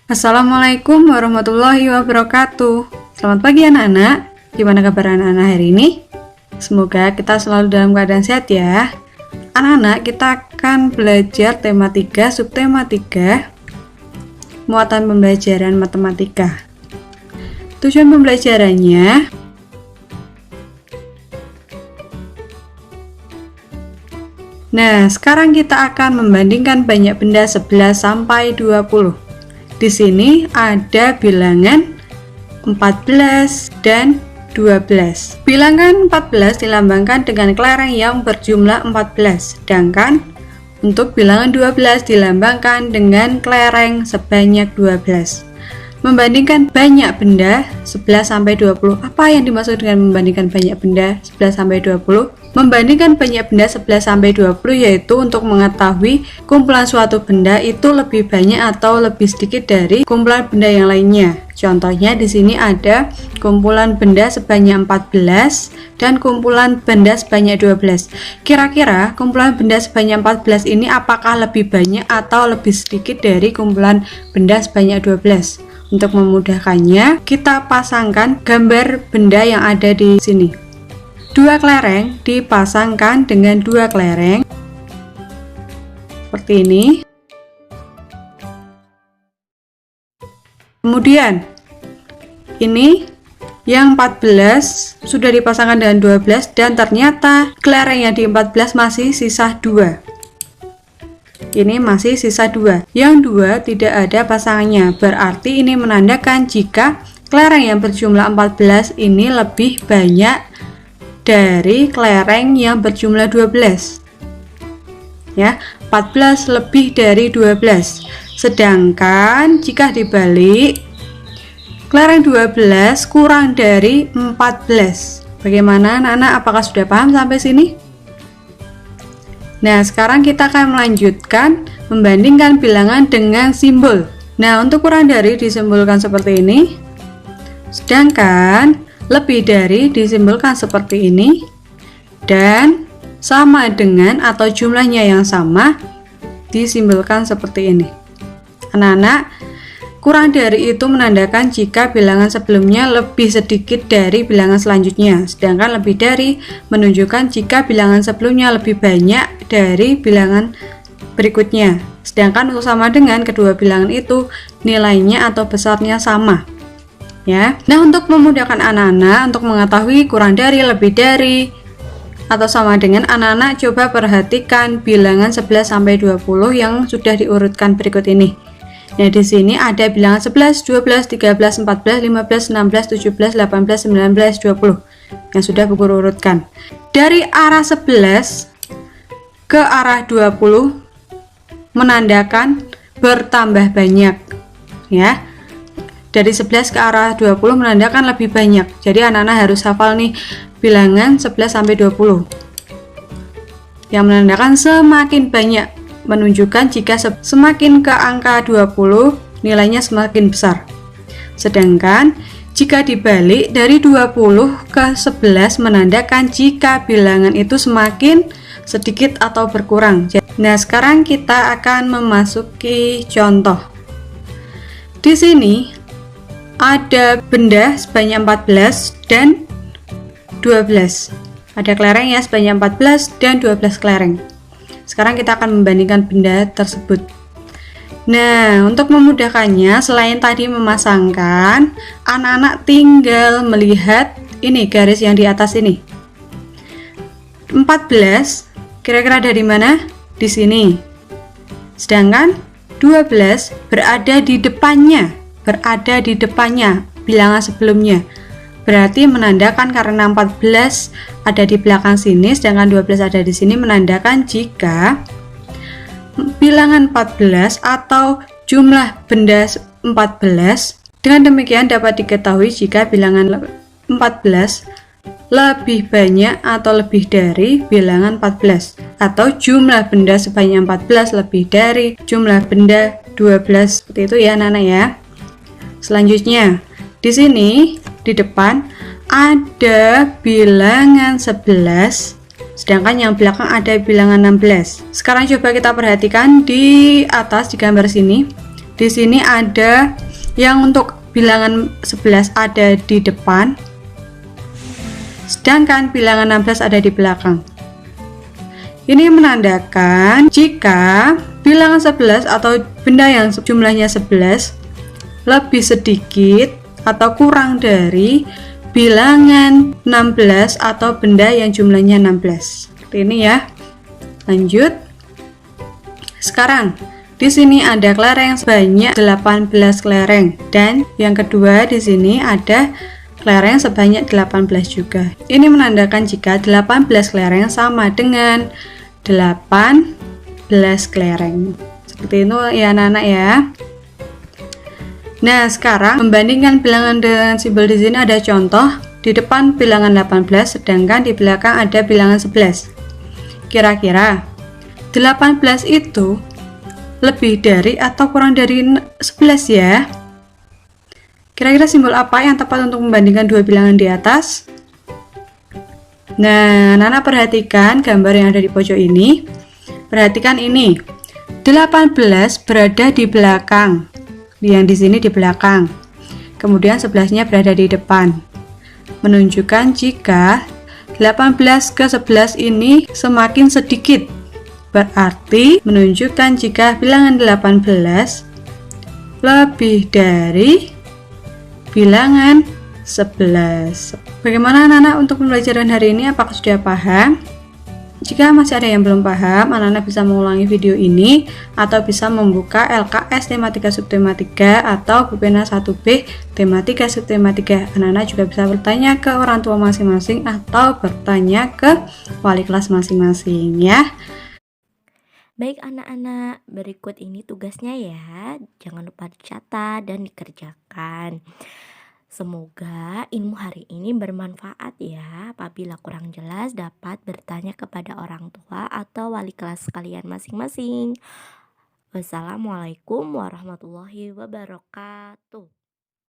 Assalamualaikum warahmatullahi wabarakatuh. Selamat pagi anak-anak. Gimana kabar anak-anak hari ini? Semoga kita selalu dalam keadaan sehat ya. Anak-anak, kita akan belajar tema 3, subtema 3, muatan pembelajaran matematika. Tujuan pembelajarannya sekarang kita akan membandingkan banyak benda 11 sampai 20. Di sini ada bilangan 14 dan 12. Bilangan 14 dilambangkan dengan kelereng yang berjumlah 14, sedangkan untuk bilangan 12 dilambangkan dengan kelereng sebanyak 12. Membandingkan banyak benda 11 sampai 20. Apa yang dimaksud dengan membandingkan banyak benda 11 sampai 20? Membandingkan banyak benda 11 sampai 20 yaitu untuk mengetahui kumpulan suatu benda itu lebih banyak atau lebih sedikit dari kumpulan benda yang lainnya. Contohnya di sini ada kumpulan benda sebanyak 14 dan kumpulan benda sebanyak 12. Kira-kira kumpulan benda sebanyak 14 ini apakah lebih banyak atau lebih sedikit dari kumpulan benda sebanyak 12? Untuk memudahkannya, kita pasangkan gambar benda yang ada di sini. Dua kelereng dipasangkan dengan dua kelereng seperti ini. Kemudian ini yang 14 sudah dipasangkan dengan 12 dan ternyata kelereng yang di 14 masih sisa 2. Ini masih sisa 2. Yang 2 tidak ada pasangannya. Berarti ini menandakan jika kelereng yang berjumlah 14 ini lebih banyak dari kelereng yang berjumlah 12. Ya, 14 lebih dari 12. Sedangkan jika dibalik, kelereng 12 kurang dari 14. Bagaimana anak-anak? Apakah sudah paham sampai sini? Nah, sekarang kita akan melanjutkan membandingkan bilangan dengan simbol. Nah, untuk kurang dari disimbolkan seperti ini. Sedangkan lebih dari disimbolkan seperti ini, dan sama dengan atau jumlahnya yang sama disimbolkan seperti ini. Anak-anak, kurang dari itu menandakan jika bilangan sebelumnya lebih sedikit dari bilangan selanjutnya, sedangkan lebih dari menunjukkan jika bilangan sebelumnya lebih banyak dari bilangan berikutnya, sedangkan untuk sama dengan kedua bilangan itu nilainya atau besarnya sama. Ya. Nah, untuk memudahkan anak-anak untuk mengetahui kurang dari, lebih dari, atau sama dengan, anak-anak coba perhatikan bilangan 11 sampai 20 yang sudah diurutkan berikut ini. Nah, di sini ada bilangan 11, 12, 13, 14, 15, 16, 17, 18, 19, 20 yang sudah Buku urutkan. Dari arah 11 ke arah 20 menandakan bertambah banyak, ya. Dari 11 ke arah 20 menandakan lebih banyak. Jadi anak-anak harus hafal nih bilangan 11 sampai 20. Yang menandakan semakin banyak, menunjukkan jika semakin ke angka 20 nilainya semakin besar. Sedangkan jika dibalik dari 20 ke 11 menandakan jika bilangan itu semakin sedikit atau berkurang. Nah, sekarang kita akan memasuki contoh. Di sini ada benda sebanyak 14 dan 12. Ada kelereng ya sebanyak 14 dan 12 kelereng. Sekarang kita akan membandingkan benda tersebut. Nah, untuk memudahkannya, selain tadi memasangkan, anak-anak tinggal melihat ini garis yang di atas ini. 14 kira-kira dari mana? Di sini. Sedangkan 12 berada di depannya. Bilangan sebelumnya. Berarti menandakan karena 14 ada di belakang sini sedangkan 12 ada di sini, menandakan jika bilangan 14 atau jumlah benda 14. Dengan demikian dapat diketahui jika bilangan 14 lebih banyak atau lebih dari bilangan 14, atau jumlah benda sebanyak 14 lebih dari jumlah benda 12. Seperti itu ya anak-anak ya. Selanjutnya, di sini di depan ada bilangan 11, sedangkan yang belakang ada bilangan 16. Sekarang coba kita perhatikan di atas di gambar sini. Di sini ada yang untuk bilangan 11 ada di depan, sedangkan bilangan 16 ada di belakang. Ini menandakan jika bilangan 11 atau benda yang jumlahnya 11 lebih sedikit atau kurang dari bilangan 16 atau benda yang jumlahnya 16. Seperti ini ya. Lanjut. Sekarang di sini ada kelereng sebanyak 18 kelereng, dan yang kedua di sini ada kelereng sebanyak 18 juga. Ini menandakan jika 18 kelereng sama dengan 18 kelereng. Seperti itu ya anak-anak ya. Nah, sekarang membandingkan bilangan dengan simbol di sini ada contoh. Di depan bilangan 18 sedangkan di belakang ada bilangan 11. Kira-kira 18 itu lebih dari atau kurang dari 11 ya? Kira-kira simbol apa yang tepat untuk membandingkan dua bilangan di atas? Nah, Nana perhatikan gambar yang ada di pojok ini. Perhatikan ini. 18 berada di belakang. Yang di sini di belakang. Kemudian 11-nya berada di depan. Menunjukkan jika 18 ke 11 ini semakin sedikit. Berarti menunjukkan jika bilangan 18 lebih dari bilangan 11. Bagaimana anak-anak untuk pembelajaran hari ini? Apakah sudah paham? Jika masih ada yang belum paham, anak-anak bisa mengulangi video ini atau bisa membuka LKS tematika subtematika atau Bupena 1B tematika subtematika. Anak-anak juga bisa bertanya ke orang tua masing-masing atau bertanya ke wali kelas masing-masing ya. Baik anak-anak, berikut ini tugasnya ya. Jangan lupa dicatat dan dikerjakan. Semoga ilmu hari ini bermanfaat ya. Apabila kurang jelas dapat bertanya kepada orang tua atau wali kelas kalian masing-masing. Wassalamualaikum warahmatullahi wabarakatuh.